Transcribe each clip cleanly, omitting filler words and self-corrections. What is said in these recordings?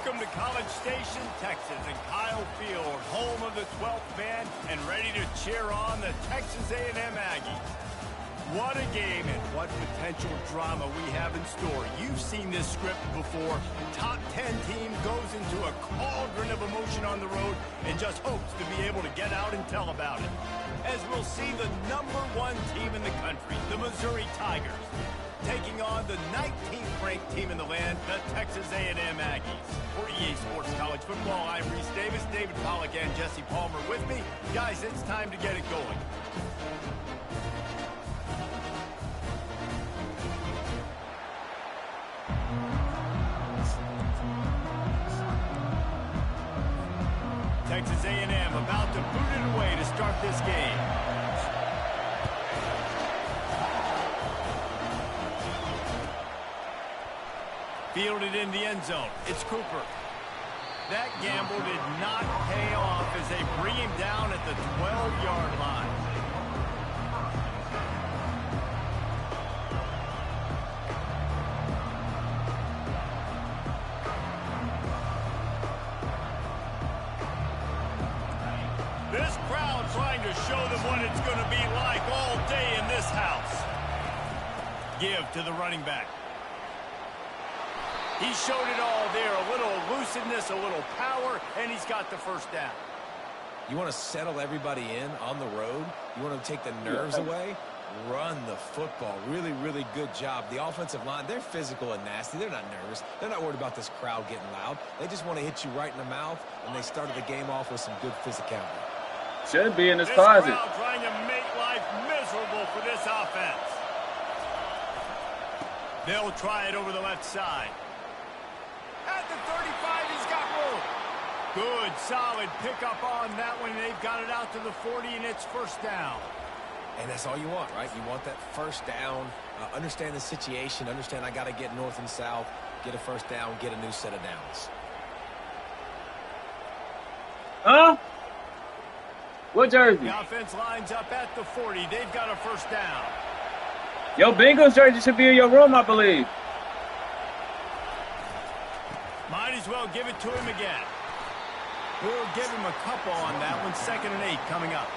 Welcome to College Station, Texas, and Kyle Field, home of the 12th man, and ready to cheer on the Texas A&M Aggies. What a game and what potential drama we have in store. You've seen this script before. Top 10 team goes into a cauldron of emotion on the road and just hopes to be able to get out and tell about it. As we'll see the #1 team in the country, the Missouri Tigers, taking on the 19th ranked team in the land, the Texas A&M Aggies. For EA Sports College Football, I'm Reese Davis, David Pollack, and Jesse Palmer with me. Guys, it's time to get it going. Texas A&M about to boot it away to start this game. Fielded in the end zone. It's Cooper. That gamble did not pay off as they bring him down at the 12-yard line. This crowd trying to show them what it's going to be like all day in this house. Give to the running back. He showed it all there, a little elusiveness, a little power, and he's got the first down. You want to settle everybody in on the road? You want to take the nerves away? Run the football. Really, really good job. The offensive line, they're physical and nasty. They're not nervous. They're not worried about this crowd getting loud. They just want to hit you right in the mouth, and they started the game off with some good physicality. Should be in his closet. This crowd trying to make life miserable for this offense. They'll try it over the left side. At the 35, he's got room. Good, solid pickup on that one. They've got it out to the 40, and it's first down. And that's all you want, right? You want that first down. Understand the situation. Understand I got to get north and south, get a first down, get a new set of downs. Huh? What jersey? The offense lines up at the 40. They've got a first down. Your Bengals jersey should be in your room, I believe. Might as well give it to him again. We'll give him a couple on that one. 2nd and 8 coming up.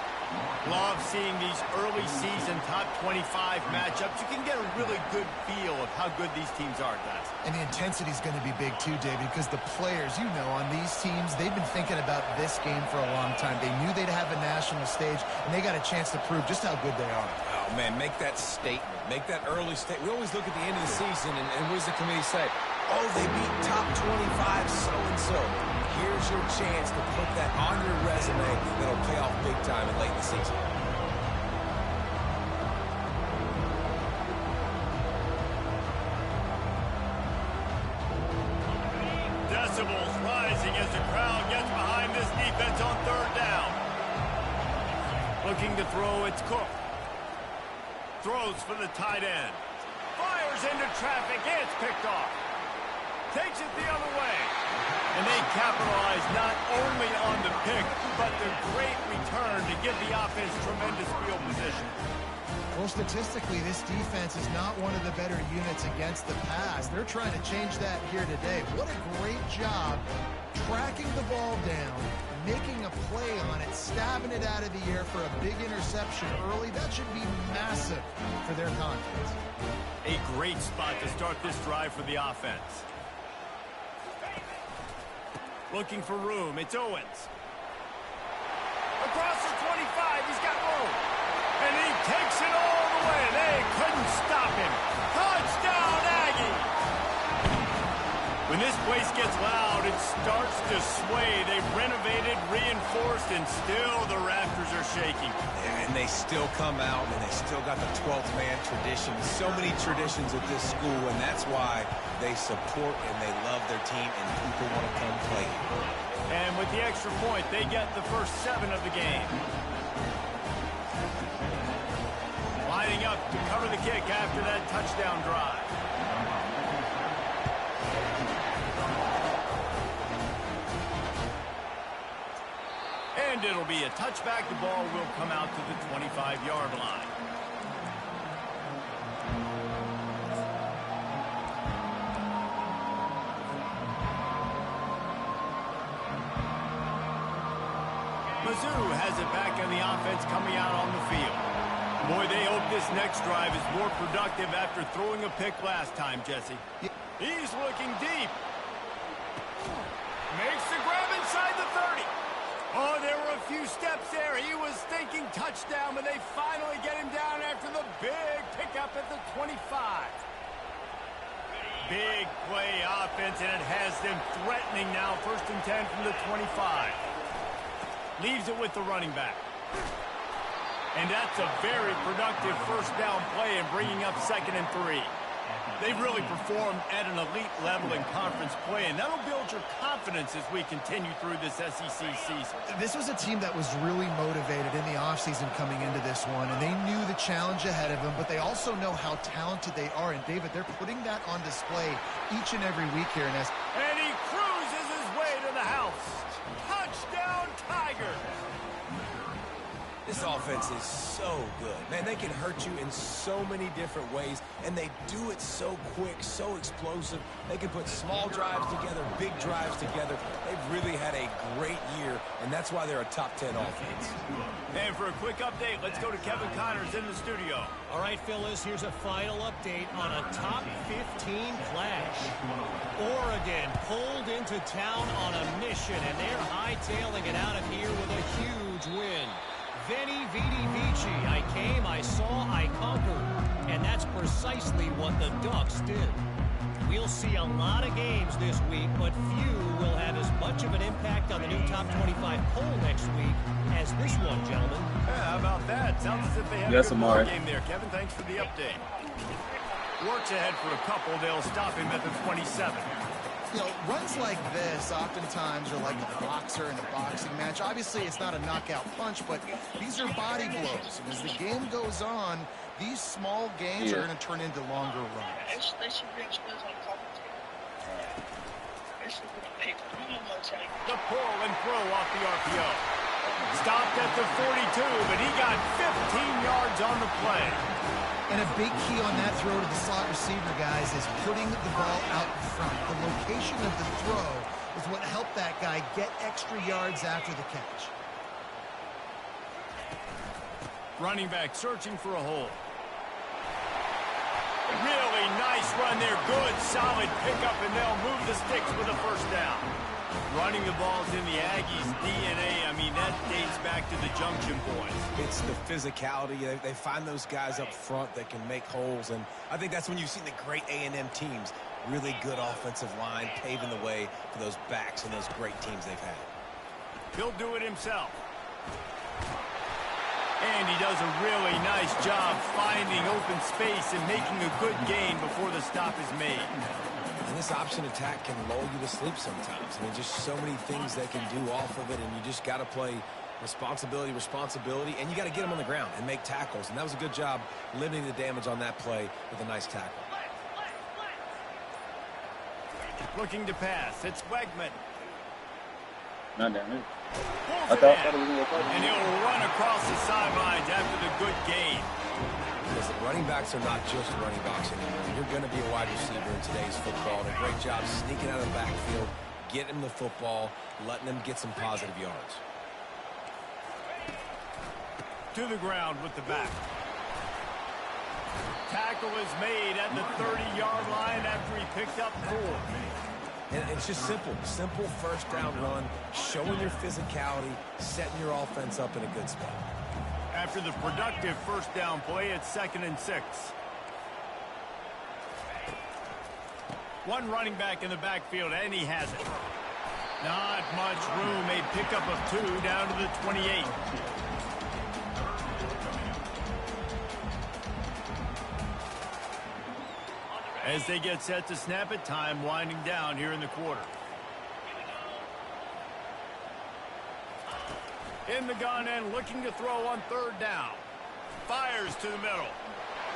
Love seeing these early season top 25 matchups. You can get a really good feel of how good these teams are, guys. And the intensity is going to be big too, David, because the players, you know, on these teams, they've been thinking about this game for a long time. They knew they'd have a national stage, and they got a chance to prove just how good they are. Oh, man, make that statement. Make that early statement. We always look at the end of the season, and what does the committee say? Oh, they beat top 25 so-and-so. Here's your chance to put that on your resume that'll pay off big time and late in the season. Decibels rising as the crowd gets behind this defense on 3rd down. Looking to throw, it's Cook. Throws for the tight end. Fires into traffic, and it's picked off. Takes it the other way. And they capitalize not only on the pick, but the great return to give the offense tremendous field position. Well, statistically, this defense is not one of the better units against the pass. They're trying to change that here today. What a great job tracking the ball down, making a play on it, stabbing it out of the air for a big interception early. That should be massive for their confidence. A great spot to start this drive for the offense. Looking for room, it's Owens. Across the 25, he's got room. And he takes it all the way. They couldn't stop him. Touchdown, Aggie! When this place gets loud, it starts to sway. They've renovated, reinforced, and still the rafters are shaking. And they still come out, and they still got the 12th man tradition. So many traditions at this school, and that's why they support and they love their team, and people want to come play. And with the extra point, they get the first 7 of the game. Lining up to cover the kick after that touchdown drive. And it'll be a touchback. The ball will come out to the 25-yard line. Mizzou has it back on the offense coming out on the field. Boy, they hope this next drive is more productive after throwing a pick last time, Jesse. He's looking deep. Makes the grab inside the 30. Oh, there were a few steps there. He was thinking touchdown, but they finally get him down after the big pickup at the 25. Big play offense, and it has them threatening now. 1st and 10 from the 25. Leaves it with the running back. And that's a very productive first down play and bringing up 2nd and 3. They've really performed at an elite level in conference play, and that'll build your confidence as we continue through this SEC season. This was a team that was really motivated in the offseason coming into this one, and they knew the challenge ahead of them, but they also know how talented they are. And, David, they're putting that on display each and every week here. And he cruises his way to the house. Touchdown, Tiger! This offense is so good. Man, they can hurt you in so many different ways, and they do it so quick, so explosive. They can put small drives together, big drives together. They've really had a great year, and that's why they're a top 10 offense. And for a quick update, let's go to Kevin Connors in the studio. All right, Phyllis, here's a final update on a top 15 clash. Oregon pulled into town on a mission, and they're hightailing it out of here with a huge win. Veni, Vidi, Vici. I came, I saw, I conquered. And that's precisely what the Ducks did. We'll see a lot of games this week, but few will have as much of an impact on the new top 25 poll next week as this one, gentlemen. Yeah, how about that? Sounds as if they have a good ball game there. Kevin, thanks for the update. Works ahead for a couple. They'll stop him at the 27. You know, runs like this oftentimes are like a boxer in a boxing match. Obviously, it's not a knockout punch, but these are body blows. And as the game goes on, these small gains are going to turn into longer runs. The pull and throw off the RPO. Stopped at the 42, but he got 15 yards on the play. And a big key on that throw to the slot receiver, guys, is putting the ball out in front. The location of the throw is what helped that guy get extra yards after the catch. Running back searching for a hole. Really nice run there. Good, solid pickup, and they'll move the sticks with a first down. Running the ball's in the Aggies' DNA. I mean, that dates back to the Junction Boys. It's the physicality. They find those guys up front that can make holes, and I think that's when you've seen the great A&M teams. Really good offensive line, paving the way for those backs and those great teams they've had. He'll do it himself. And he does a really nice job finding open space and making a good gain before the stop is made. And this option attack can lull you to sleep sometimes. I mean, just so many things they can do off of it, and you just got to play responsibility, and you got to get them on the ground and make tackles. And that was a good job limiting the damage on that play with a nice tackle. Looking to pass. It's Wegman. Not down here. Pulls it in, and he'll run across the sidelines after the good gain. Listen, running backs are not just running backs anymore. You're going to be a wide receiver in today's football. And a great job sneaking out of the backfield, getting the football, letting them get some positive yards. To the ground with the back. Tackle is made at the 30-yard line after he picked up 4. And it's just simple first down run, showing your physicality, setting your offense up in a good spot. After the productive first down play, it's 2nd and 6. One running back in the backfield, and he has it. Not much room. A pickup of 2 down to the 28. As they get set to snap it, time winding down here in the quarter. In the gun and looking to throw on 3rd down. Fires to the middle.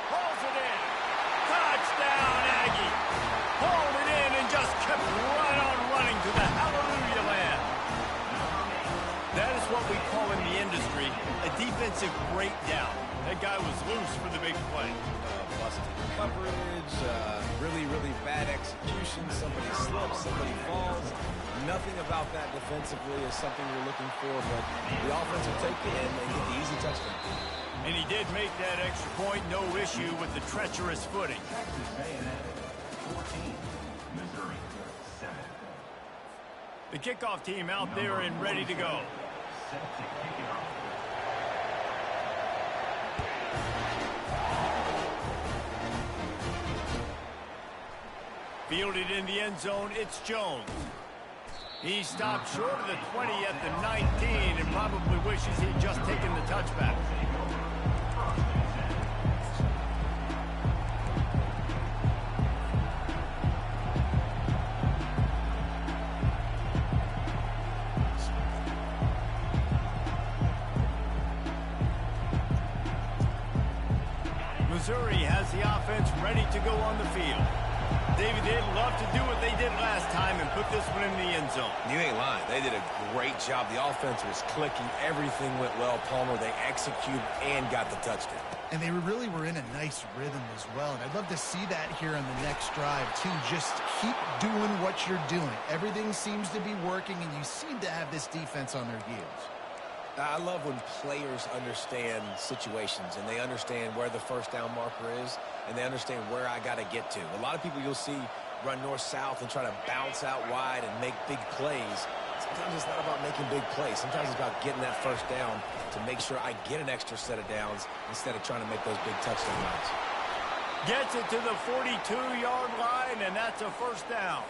Pulls it in. Touchdown, Aggie. Pulled it in and just kept right on running to the hallelujah land. That is what what we call in the industry a defensive breakdown. That guy was loose for the big play. Busted coverage, really, really bad execution. Somebody slips, somebody falls. Nothing about that defensively is something we're looking for, but the offense will take it and get the easy touchdown. And he did make that extra point, no issue with the treacherous footing. Texas A&M 14, Missouri 7. The kickoff team out there and ready to go. Set to kick it off. Fielded in the end zone, it's Jones. He stopped short of the 20 at the 19 and probably wishes he'd just taken the touchback. Missouri has the offense ready to go on the field. David, they'd love to do what they did last time and put this one in the end zone. You ain't lying. They did a great job. The offense was clicking. Everything went well, Palmer. They executed and got the touchdown. And they really were in a nice rhythm as well. And I'd love to see that here on the next drive, too. Just keep doing what you're doing. Everything seems to be working, and you seem to have this defense on their heels. I love when players understand situations and they understand where the first down marker is and they understand where I got to get to. A lot of people you'll see run north-south and try to bounce out wide and make big plays. Sometimes it's not about making big plays. Sometimes it's about getting that first down to make sure I get an extra set of downs instead of trying to make those big touchdown runs. Gets it to the 42-yard line, and that's a first down.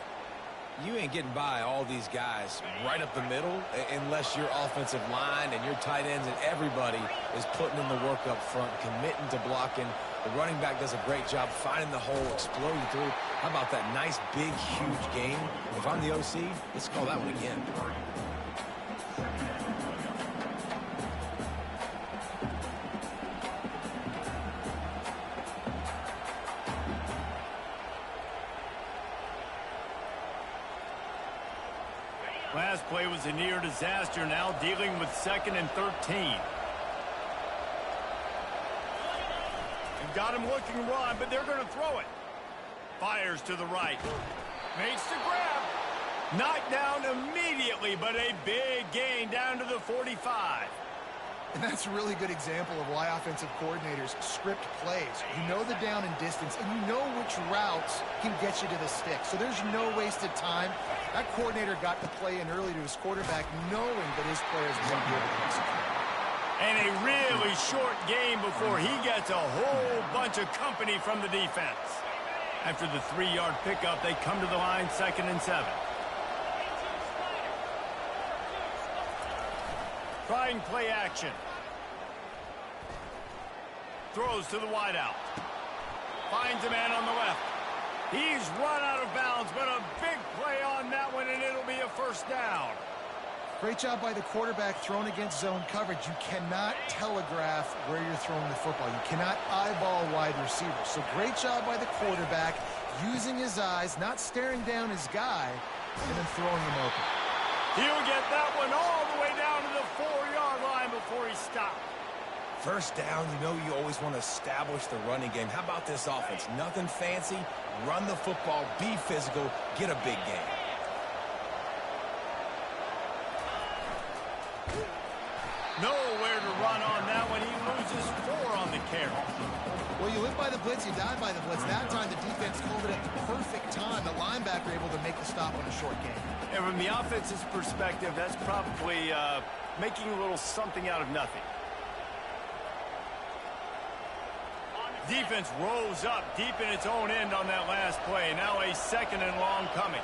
You ain't getting by all these guys right up the middle unless your offensive line and your tight ends and everybody is putting in the work up front, committing to blocking. The running back does a great job finding the hole, exploding through. How about that nice, big, huge game? If I'm the OC, let's call that one again. Last play was a near disaster, now dealing with 2nd and 13. They've got him looking run, but they're going to throw it. Fires to the right. Makes the grab. Knocked down immediately, but a big gain down to the 45. And that's a really good example of why offensive coordinators script plays. You know the down and distance, and you know which routes can get you to the stick. So there's no wasted time. That coordinator got the play in early to his quarterback, knowing that his players won't be able to execute. And a really short game before he gets a whole bunch of company from the defense. After the 3-yard pickup, they come to the line 2nd and 7. Trying play action. Throws to the wideout. Finds a man on the left. He's run out of bounds, but a big play on that one, and it'll be a first down. Great job by the quarterback throwing against zone coverage. You cannot telegraph where you're throwing the football. You cannot eyeball wide receivers. So great job by the quarterback using his eyes, not staring down his guy, and then throwing him open. He'll get that one all the way down to the 4-yard line before he stopped. First down, you know you always want to establish the running game. How about this offense? Nothing fancy. Run the football, be physical, get a big game. Nowhere to run on that one. He loses 4 on the carry. Well, you live by the blitz, you die by the blitz. That time, the defense called it at the perfect time. The linebacker able to make the stop on a short game. And from the offense's perspective, that's probably making a little something out of nothing. Defense rose up deep in its own end on that last play. Now a 2nd and long coming.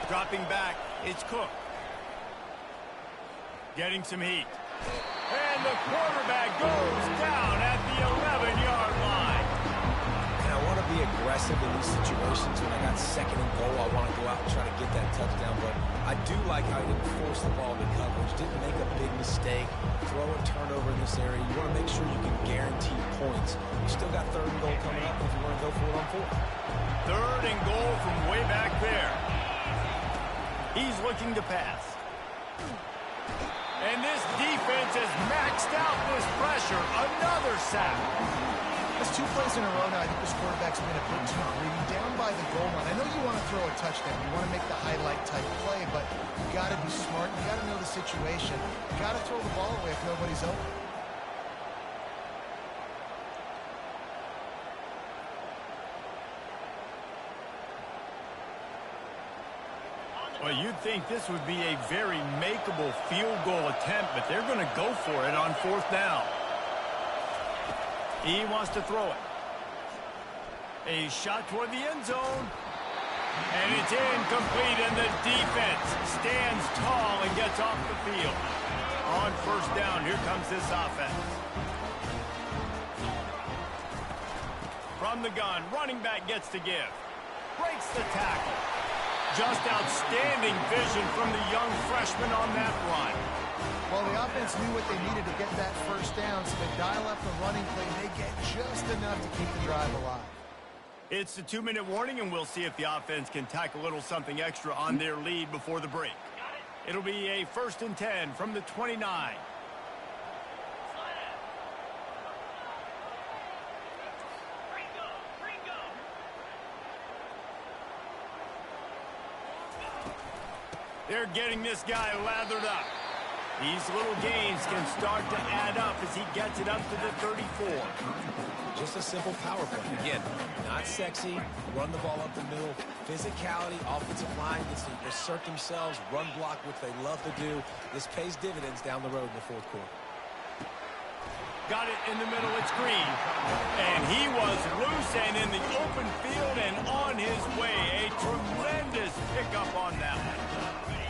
Dropping back, it's Cook. Getting some heat. And the quarterback goes down at the 11-yard line. And I want to be aggressive in these situations. When I got 2nd and goal, I want to go out and try to get that touchdown. But I do like how he didn't force the ball to coverage. Didn't make a big mistake. Throw a turnover in this area. You want to make sure you can guarantee points. You still got 3rd and goal coming up if you want to go for it on 4th. 3rd and goal from way back there. He's looking to pass. And this defense has maxed out this pressure. Another sack. That's 2 plays in a row now. I think this quarterback's been a bit too greedy. Down by the goal line. I know you want to throw a touchdown. You want to make the highlight type play, but you got to be smart. You got to know the situation. You got to throw the ball away if nobody's open. Well, you'd think this would be a very makeable field goal attempt, but they're going to go for it on 4th down. He wants to throw it. A shot toward the end zone. And it's incomplete, and the defense stands tall and gets off the field. On 1st down, here comes this offense. From the gun, running back gets to give. Breaks the tackle. Just outstanding vision from the young freshman on that run. Well, the offense knew what they needed to get that 1st down, so they dial up the running play. They get just enough to keep the drive alive. It's the 2-minute warning, and we'll see if the offense can tack a little something extra on their lead before the break. It'll be a 1st and 10 from the 29. They're getting this guy lathered up. These little gains can start to add up as he gets it up to the 34. Just a simple power play. Again, not sexy, run the ball up the middle, physicality, offensive line gets to assert themselves, run block, which they love to do. This pays dividends down the road in the 4th quarter. Got it in the middle, it's Green. And he was loose and in the open field and on his way. A tremendous pickup on that one.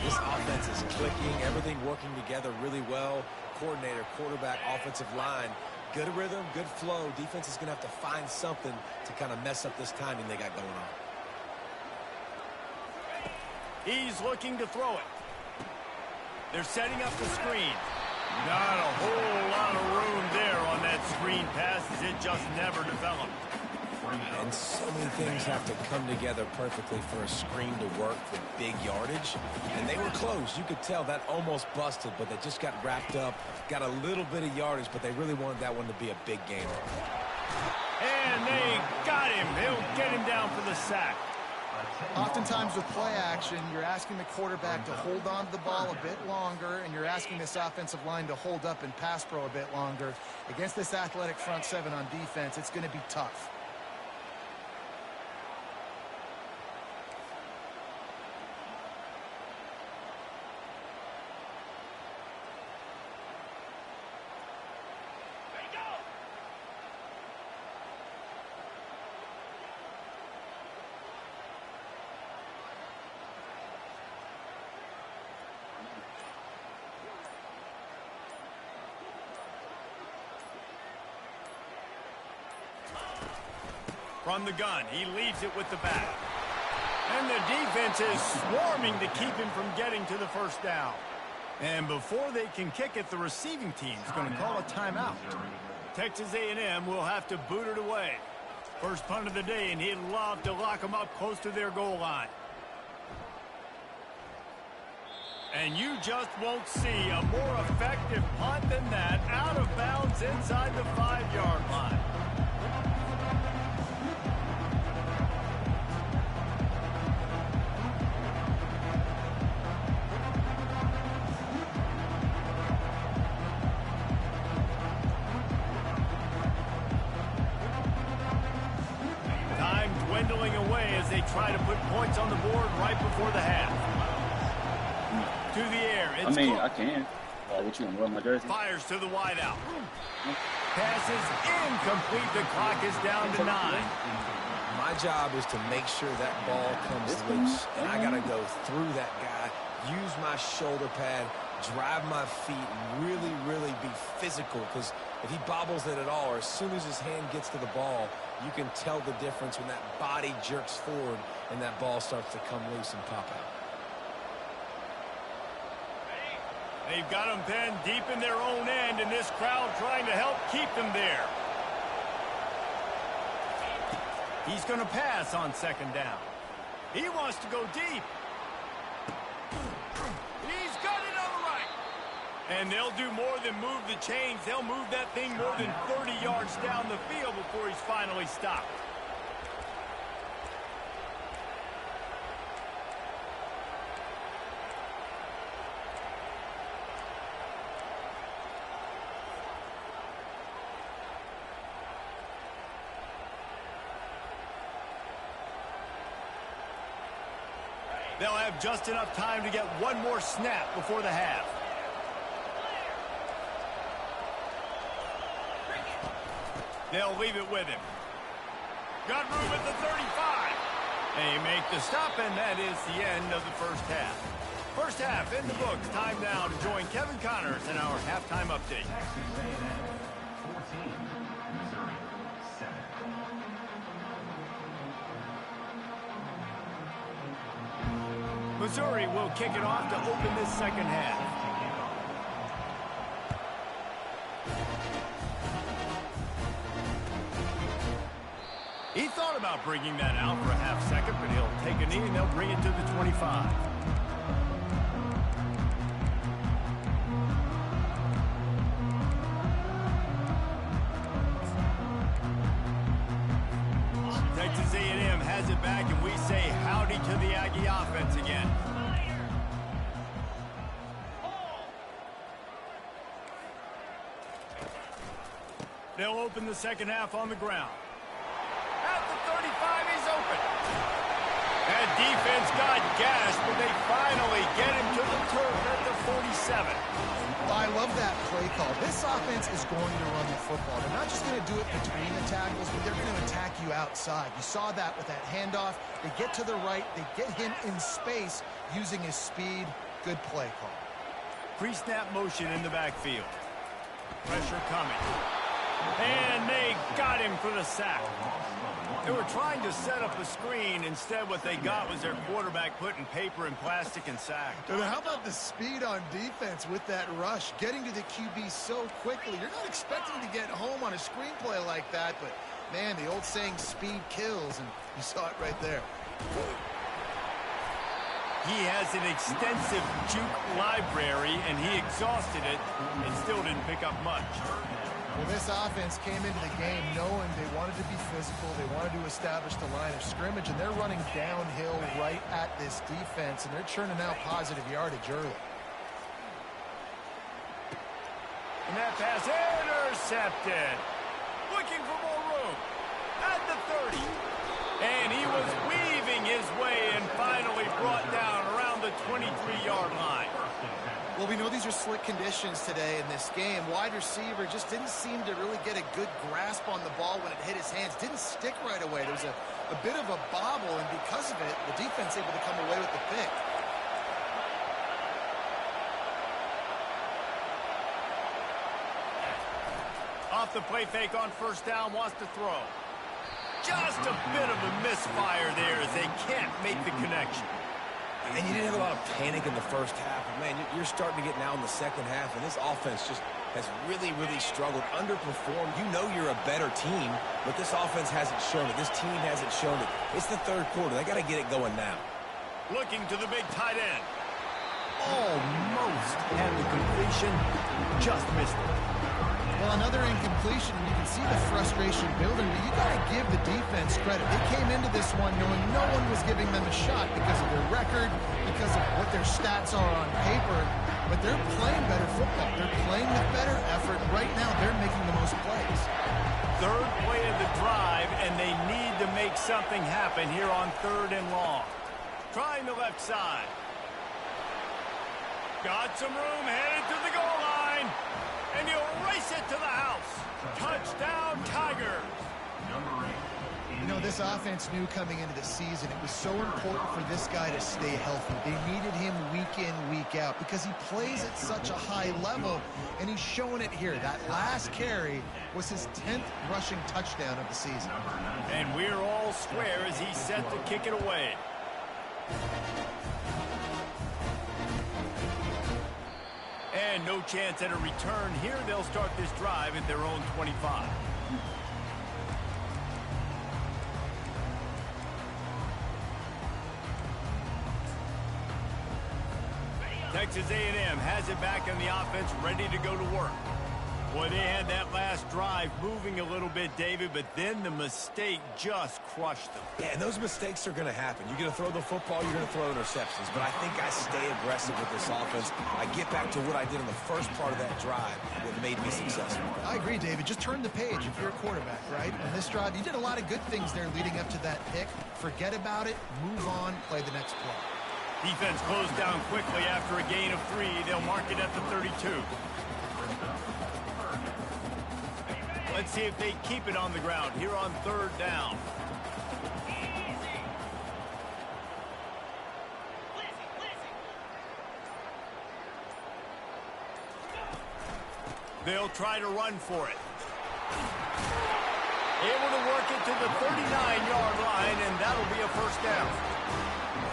This offense is clicking, everything working together really well. Coordinator, quarterback, offensive line. Good rhythm, good flow. Defense is going to have to find something to kind of mess up this timing they got going on. He's looking to throw it. They're setting up the screen. Not a whole lot of room there on that screen pass as it just never developed. And so many things have to come together perfectly for a screen to work for big yardage. And they were close. You could tell that almost busted, but they just got wrapped up, got a little bit of yardage, but they really wanted that one to be a big game. And they got him. They'll get him down for the sack. Oftentimes with play action, you're asking the quarterback to hold on to the ball a bit longer, and you're asking this offensive line to hold up and pass pro a bit longer. Against this athletic front 7 on defense, it's going to be tough. From the gun, he leaves it with the back. And the defense is swarming to keep him from getting to the 1st down. And before they can kick it, the receiving team is going to call a timeout. Texas A&M will have to boot it away. First punt of the day, and he'd love to lock them up close to their goal line. And you just won't see a more effective punt than that, out of bounds inside the 5-yard line. Dwindling away as they try to put points on the board right before the half. To the air. It's I can. What you want to wear my jersey? Fires to the wideout. Passes incomplete. The clock is down to 9. My job is to make sure that ball comes loose, and I got to go through that guy, use my shoulder pad, drive my feet, and really, really be physical, because if he bobbles it at all, or as soon as his hand gets to the ball, you can tell the difference when that body jerks forward and that ball starts to come loose and pop out. They've got them pinned deep in their own end, and this crowd trying to help keep them there. He's going to pass on 2nd down. He wants to go deep. He's got it on the right. And they'll do more than move the chains. They'll move that thing more than 30 yards down the field before he's finally stopped. They'll have just enough time to get one more snap before the half. They'll leave it with him. Got room at the 35. They make the stop, and that is the end of the first half. First half in the books. Time now to join Kevin Connors in our halftime update. Texas A&M 14, Missouri 7. Missouri will kick it off to open this second half. He thought about bringing that out for a half second, but he'll take a knee and they'll bring it to the 25. Texas A&M has it back, and we say howdy to the Aggie offense again. They'll open the second half on the ground. At the 35, he's open. That defense got gashed, but they finally get him to the turf at the 47. I love that play call. This offense is going to run the football. They're not just going to do it between the tackles, but they're going to attack you outside. You saw that with that handoff. They get to the right. They get him in space using his speed. Good play call. Pre-snap motion in the backfield. Pressure coming. And they got him for the sack. They were trying to set up a screen. Instead, what they got was their quarterback putting paper and plastic and sacked. And how about the speed on defense with that rush? Getting to the QB so quickly. You're not expecting to get home on a screenplay like that, but, man, the old saying, speed kills, and you saw it right there. He has an extensive juke library, and he exhausted it and still didn't pick up much. Well, this offense came into the game knowing they wanted to be physical, they wanted to establish the line of scrimmage, and they're running downhill right at this defense, and they're churning out positive yardage early. And that pass intercepted. Looking for more room. At the 30. And he was weaving his way and finally brought down around the 23-yard line. Well, we know these are slick conditions today in this game. Wide receiver just didn't seem to really get a good grasp on the ball when it hit his hands. Didn't stick right away. There was a bit of a bobble, and because of it, the defense able to come away with the pick. Off the play fake on first down, wants to throw. Just a bit of a misfire there as they can't make the connection. And you didn't have a lot of panic in the first half. But man, you're starting to get now in the second half, and this offense just has really, really struggled, underperformed. You know you're a better team, but this offense hasn't shown it. This team hasn't shown it. It's the third quarter. They got to get it going now. Looking to the big tight end. Almost had the completion, just missed it. Well, another incompletion, and you can see the frustration building, but you got to give the defense credit. They came into this one knowing no one was giving them a shot because of their record, because of what their stats are on paper, but they're playing better football. They're playing with better effort. Right now, they're making the most plays. Third play of the drive, and they need to make something happen here on 3rd and long. Trying the left side. Got some room, headed to the goal line. And he'll race it to the house. Touchdown, Tigers. Number 8. You know, this offense knew coming into the season it was so important for this guy to stay healthy. They needed him week in, week out because he plays at such a high level, and he's showing it here. That last carry was his 10th rushing touchdown of the season. And we're all square as he's set to kick it away. And no chance at a return here. They'll start this drive at their own 25. Texas A&M has it back in the offense, ready to go to work. Boy, they had that last drive moving a little bit, David, but then the mistake just crushed them. Yeah, and those mistakes are going to happen. You're going to throw the football, you're going to throw interceptions. But I think I stay aggressive with this offense. I get back to what I did in the first part of that drive that made me successful. I agree, David. Just turn the page if you're a quarterback, right? On this drive, you did a lot of good things there leading up to that pick. Forget about it, move on, play the next play. Defense closed down quickly after a gain of 3. They'll mark it at the 32. Let's see if they keep it on the ground here on 3rd down. They'll try to run for it. Able to work it to the 39-yard line, and that'll be a first down.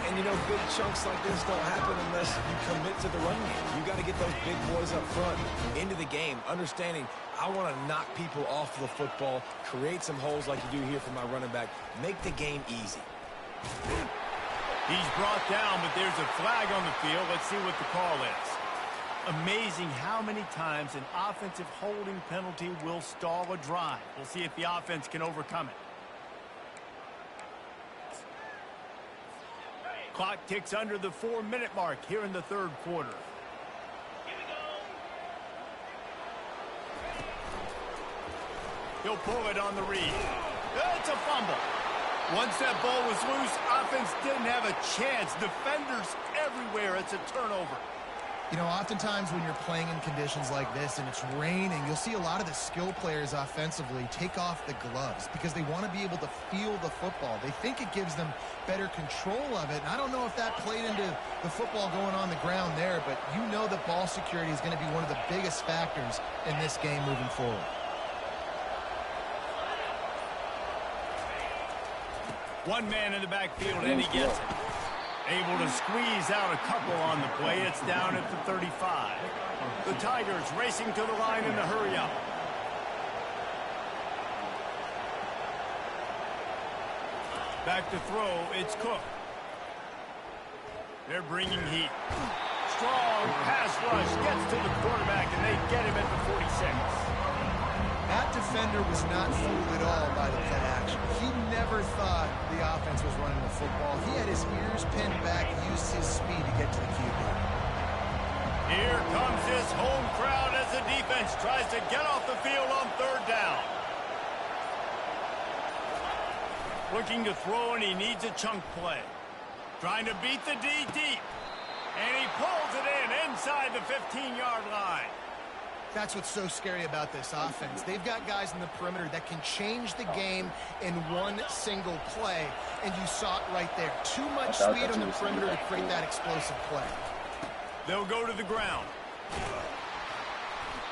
And, you know, big chunks like this don't happen unless you commit to the run game. You got to get those big boys up front into the game, understanding I want to knock people off the football, create some holes like you do here for my running back, make the game easy. He's brought down, but there's a flag on the field. Let's see what the call is. Amazing how many times an offensive holding penalty will stall a drive. We'll see if the offense can overcome it. Clock ticks under the 4-minute mark here in the 3rd quarter. He'll pull it on the read. It's a fumble. Once that ball was loose, offense didn't have a chance. Defenders everywhere. It's a turnover. You know, oftentimes when you're playing in conditions like this and it's raining, you'll see a lot of the skill players offensively take off the gloves because they want to be able to feel the football. They think it gives them better control of it. And I don't know if that played into the football going on the ground there, but you know that ball security is going to be one of the biggest factors in this game moving forward. One man in the backfield, and he gets it. Able to squeeze out a couple on the play. It's down at the 35. The Tigers racing to the line in the hurry-up. Back to throw, it's Cook. They're bringing heat. Strong pass rush gets to the quarterback, and they get him at the 46. That defender was not fooled at all by the play action. He never thought the offense was running the football. He had his ears pinned back, used his speed to get to the QB. Here comes his home crowd as the defense tries to get off the field on 3rd down. Looking to throw, and he needs a chunk play. Trying to beat the D deep. And he pulls it in inside the 15-yard line. That's what's so scary about this offense. They've got guys in the perimeter that can change the game in one single play, and you saw it right there. Too much speed on the perimeter to create that explosive play. They'll go to the ground.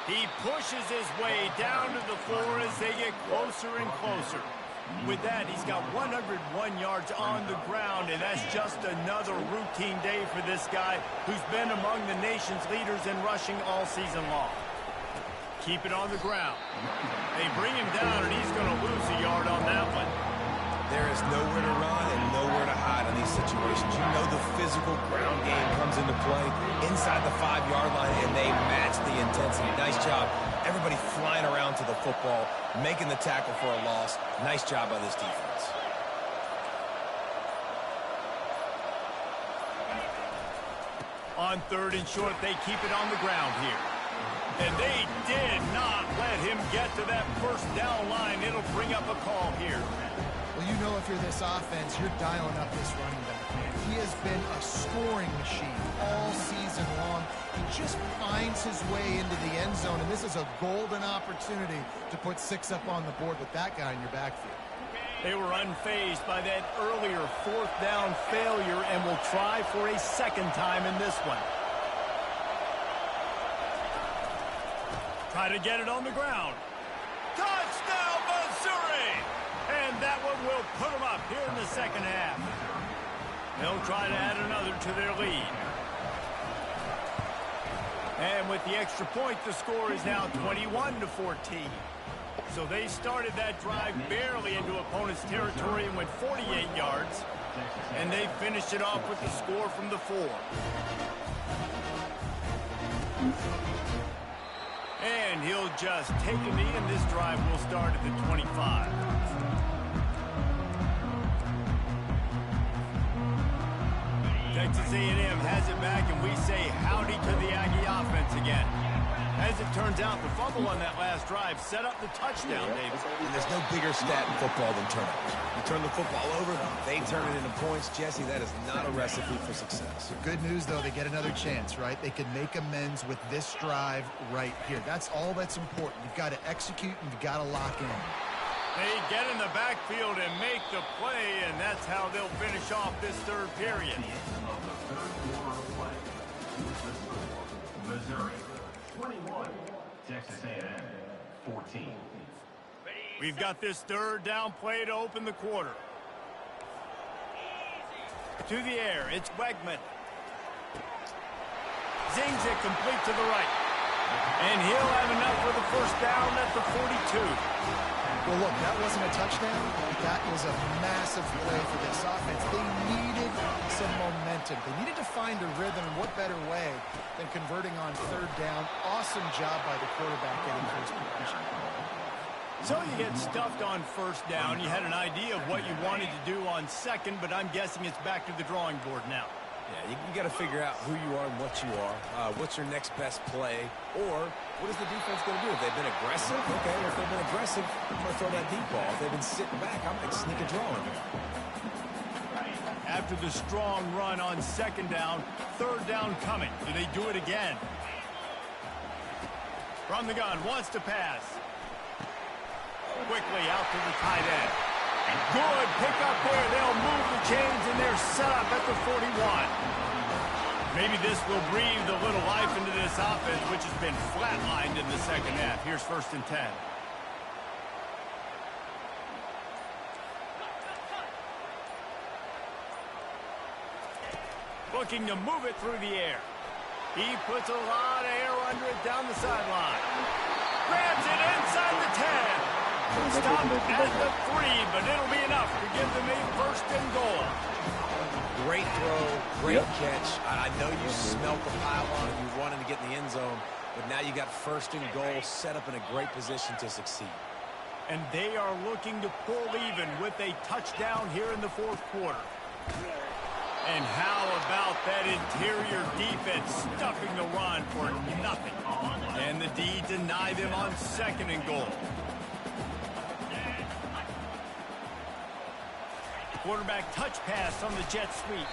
He pushes his way down to the floor as they get closer and closer. With that, he's got 101 yards on the ground, and that's just another routine day for this guy who's been among the nation's leaders in rushing all season long. Keep it on the ground. They bring him down, and he's going to lose a yard on that one. There is nowhere to run and nowhere to hide in these situations. You know the physical ground game comes into play inside the 5-yard line, and they match the intensity. Nice job. Everybody flying around to the football, making the tackle for a loss. Nice job by this defense. On 3rd and short, they keep it on the ground here. And they did not let him get to that first down line. It'll bring up a call here. Well, you know if you're this offense, you're dialing up this running back, man. He has been a scoring machine all season long. He just finds his way into the end zone, and this is a golden opportunity to put 6 up on the board with that guy in your backfield. They were unfazed by that earlier 4th down failure and will try for a second time in this one. Try to get it on the ground. Touchdown, Missouri! And that one will put them up here in the second half. They'll try to add another to their lead. And with the extra point, the score is now 21-14. So they started that drive barely into opponent's territory and went 48 yards. And they finished it off with the score from the 4. And he'll just take a knee, and this drive will start at the 25. Texas A&M has it back, and we say howdy to the Aggie offense again. As it turns out, the fumble on that last drive set up the touchdown, David. And there's no bigger stat in football than turnovers. You turn the football over, they turn it into points. Jesse, that is not a recipe for success. Good news, though, they get another chance, right? They can make amends with this drive right here. That's all that's important. You've got to execute, and you've got to lock in. They get in the backfield and make the play, and that's how they'll finish off this third period. Missouri 21, Texas A&M 14. We've got this third down play to open the quarter. To the air, it's Wegman. Zings it complete to the right. And he'll have enough for the first down at the 42. Well, look, that wasn't a touchdown. That was a massive play for this offense. They needed some momentum. They needed to find a rhythm, and what better way than converting on third down. Awesome job by the quarterback getting first position. So you get stuffed on first down. You had an idea of what you wanted to do on second, but I'm guessing it's back to the drawing board now. Yeah, you got to figure out who you are and what you are. What's your next best play? Or what is the defense going to do? If they've been aggressive, okay. If they've been aggressive, I'm going to throw that deep ball. If they've been sitting back, I might sneak a draw in there. After the strong run on second down, third down coming. Do they do it again? From the gun, wants to pass. Quickly out to the tight end. Good pick up there. They'll move the chains, and they're set up at the 41. Maybe this will breathe a little life into this offense, which has been flatlined in the second half. Here's 1st and 10. Looking to move it through the air. He puts a lot of air under it down the sideline. Grabs it inside the 10. Stop at the 3, but it'll be enough to give them a 1st and goal. Great throw, great catch. I know you smelt the pylon and you wanted to get in the end zone, but now you got 1st and goal set up in a great position to succeed. And they are looking to pull even with a touchdown here in the 4th quarter. And how about that interior defense stuffing the run for nothing? And the D deny them on 2nd and goal. Quarterback touch pass on the jet sweep.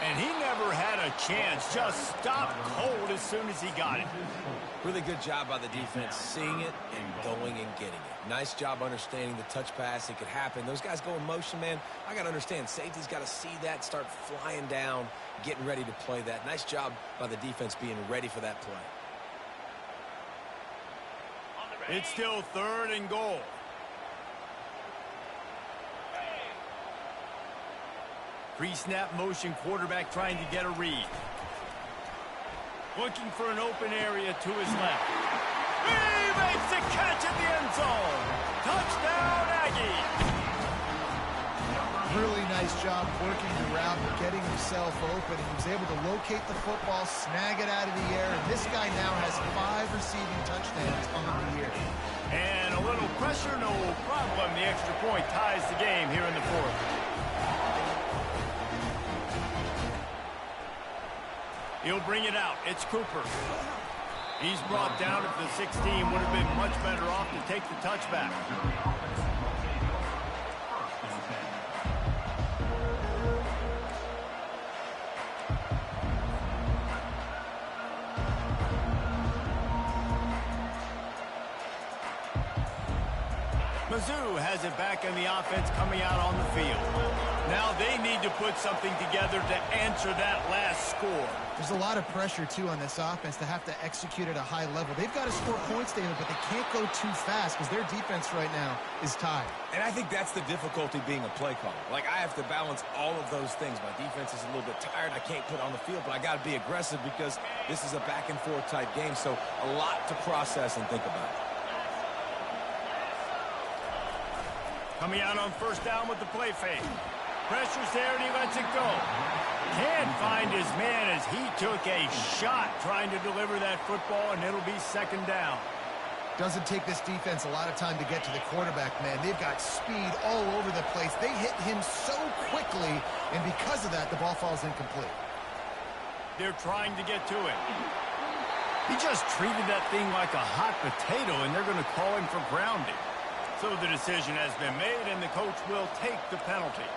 And he never had a chance. Just stopped cold as soon as he got it. Really good job by the defense, seeing it and going and getting it. Nice job understanding the touch pass. It could happen. Those guys go in motion, man. I got to understand. Safety's got to see that, start flying down, getting ready to play that. Nice job by the defense being ready for that play. It's still 3rd and goal. Pre-snap motion, quarterback trying to get a read. Looking for an open area to his left. He makes the catch at the end zone. Touchdown, Aggie. Really nice job working the route and getting himself open. He was able to locate the football, snag it out of the air, and this guy now has 5 receiving touchdowns on the year. And a little pressure, no problem. The extra point ties the game here in the 4th. He'll bring it out. It's Cooper. He's brought down at the 16. Would have been much better off to take the touchback. Mizzou has it back in the offense coming out on the field. Now they need to put something together to answer that last score. There's a lot of pressure, too, on this offense to have to execute at a high level. They've got to score points, David, but they can't go too fast because their defense right now is tied. And I think that's the difficulty being a play caller. Like, I have to balance all of those things. My defense is a little bit tired. I can't put on the field, but I got to be aggressive because this is a back-and-forth type game, so a lot to process and think about. Coming out on 1st down with the play fake. Pressure's there, and he lets it go. Can't find his man as he took a shot trying to deliver that football, and it'll be second down. Doesn't take this defense a lot of time to get to the quarterback, man. They've got speed all over the place. They hit him so quickly, and because of that, the ball falls incomplete. They're trying to get to it. He just treated that thing like a hot potato, and they're going to call him for grounding. So the decision has been made, and the coach will take the penalty.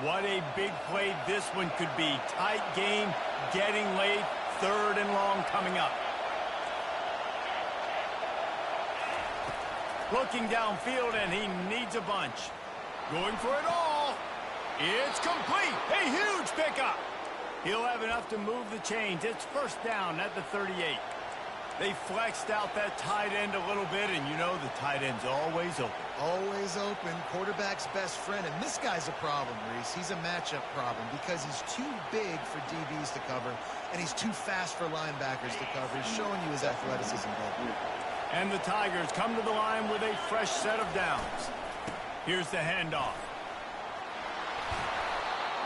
What a big play this one could be. Tight game, getting late, third and long coming up. Looking downfield, and he needs a bunch. Going for it all. It's complete. A huge pickup. He'll have enough to move the chains. It's first down at the 38. They flexed out that tight end a little bit, and you know the tight end's always open. Always open. Quarterback's best friend. And this guy's a problem, Reese. He's a matchup problem because he's too big for DBs to cover, and he's too fast for linebackers to cover. He's showing you his athleticism, though. And the Tigers come to the line with a fresh set of downs. Here's the handoff.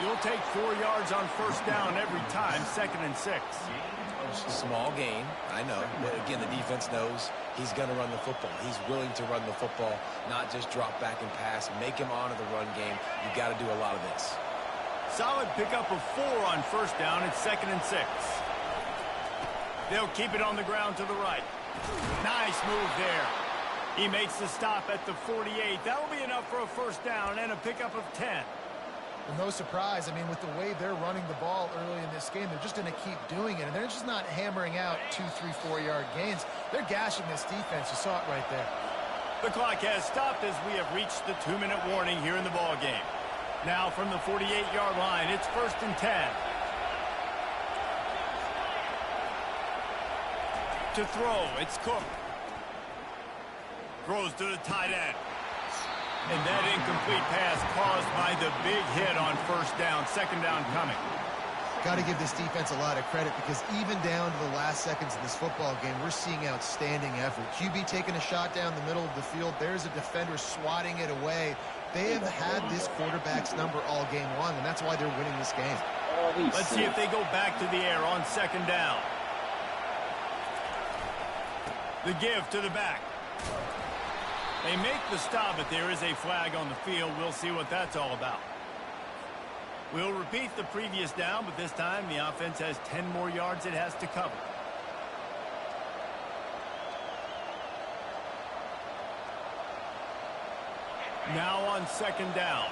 You'll take 4 yards on first down every time, 2nd and 6. Small gain, I know. But again, the defense knows he's going to run the football. He's willing to run the football, not just drop back and pass. Make him honor the run game. You got to do a lot of this. Solid pickup of 4 on first down. It's 2nd and 6. They'll keep it on the ground to the right. Nice move there. He makes the stop at the 48. That'll be enough for a first down and a pickup of 10. Well, no surprise. I mean, with the way they're running the ball early in this game, they're just going to keep doing it. And they're just not hammering out 2, 3, 4-yard gains. They're gashing this defense. You saw it right there. The clock has stopped as we have reached the 2-minute warning here in the ball game. Now from the 48-yard line, it's 1st and 10. To throw, it's Cook. Throws to the tight end. And that incomplete pass caused by the big hit on first down. 2nd down coming. Got to give this defense a lot of credit because even down to the last seconds of this football game, we're seeing outstanding effort. QB taking a shot down the middle of the field. There's a defender swatting it away. They have had this quarterback's number all game long, and that's why they're winning this game. Let's see if they go back to the air on 2nd down. The give to the back. They make the stop, but there is a flag on the field. We'll see what that's all about. We'll repeat the previous down, but this time the offense has 10 more yards it has to cover. Now on 2nd down.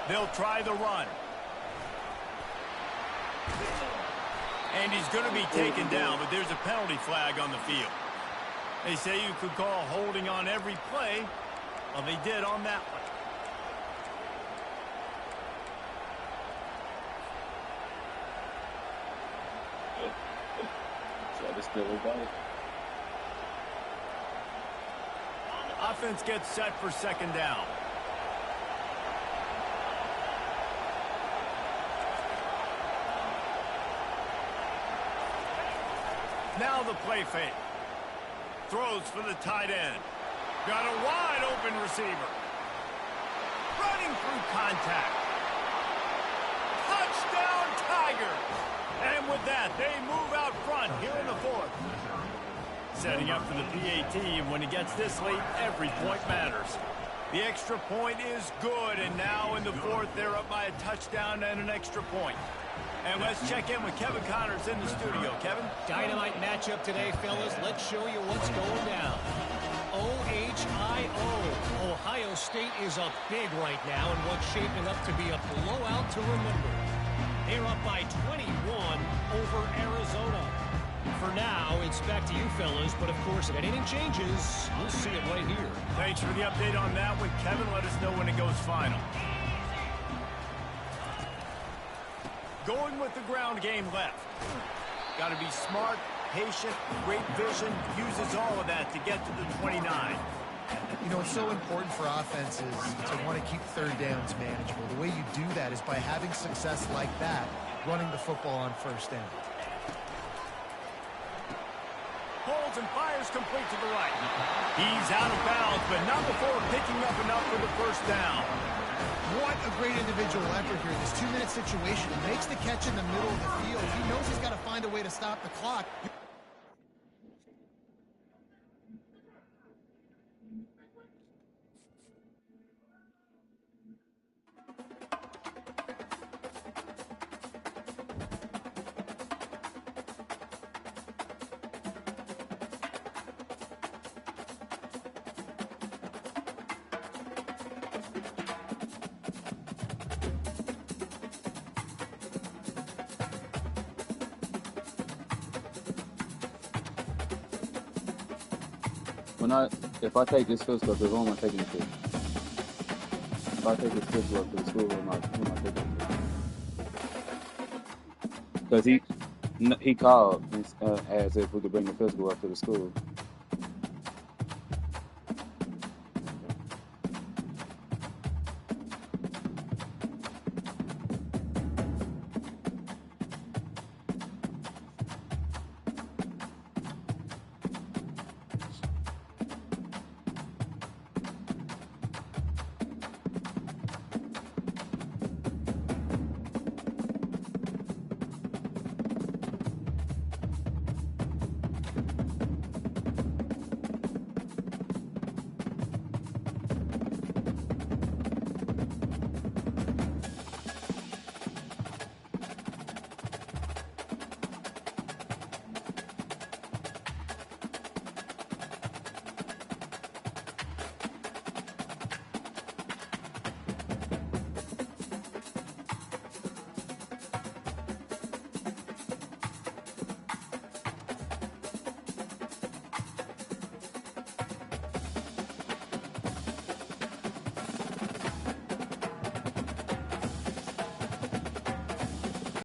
They'll try the run. And he's going to be taken down, but there's a penalty flag on the field. They say you could call holding on every play. Well, they did on that one. Offense gets set for 2nd down. Now the play fake. Throws for the tight end. Got a wide open receiver. Running through contact. Touchdown Tigers. And with that, they move out front here in the 4th. Setting up for the PAT, and when he gets this late, every point matters. The extra point is good, and now in the 4th, they're up by a touchdown and an extra point. And let's check in with Kevin Connors in the studio. Kevin? Dynamite matchup today, fellas. Let's show you what's going down. OHIO. Ohio State is up big right now in what's shaping up to be a blowout to remember. They're up by 21 over Arizona. For now, it's back to you, fellas. But, of course, if anything changes, you'll see it right here. Thanks for the update on that one, Kevin. Let us know when it goes final. Going with the ground game left. Got to be smart, patient, great vision, uses all of that to get to the 29. You know, it's so important for offenses to want to keep third downs manageable. The way you do that is by having success like that, running the football on first down. Holds and fires complete to the right. He's out of bounds, but not before picking up enough for the first down. What a great individual effort here. This 2-minute situation. He makes the catch in the middle of the field. He knows he's got to find a way to stop the clock. If I take this physical up to the room, I'm taking it to. If I take this physical up to the school, I'm taking it to. Because he called and asked if we could bring the physical up to the school.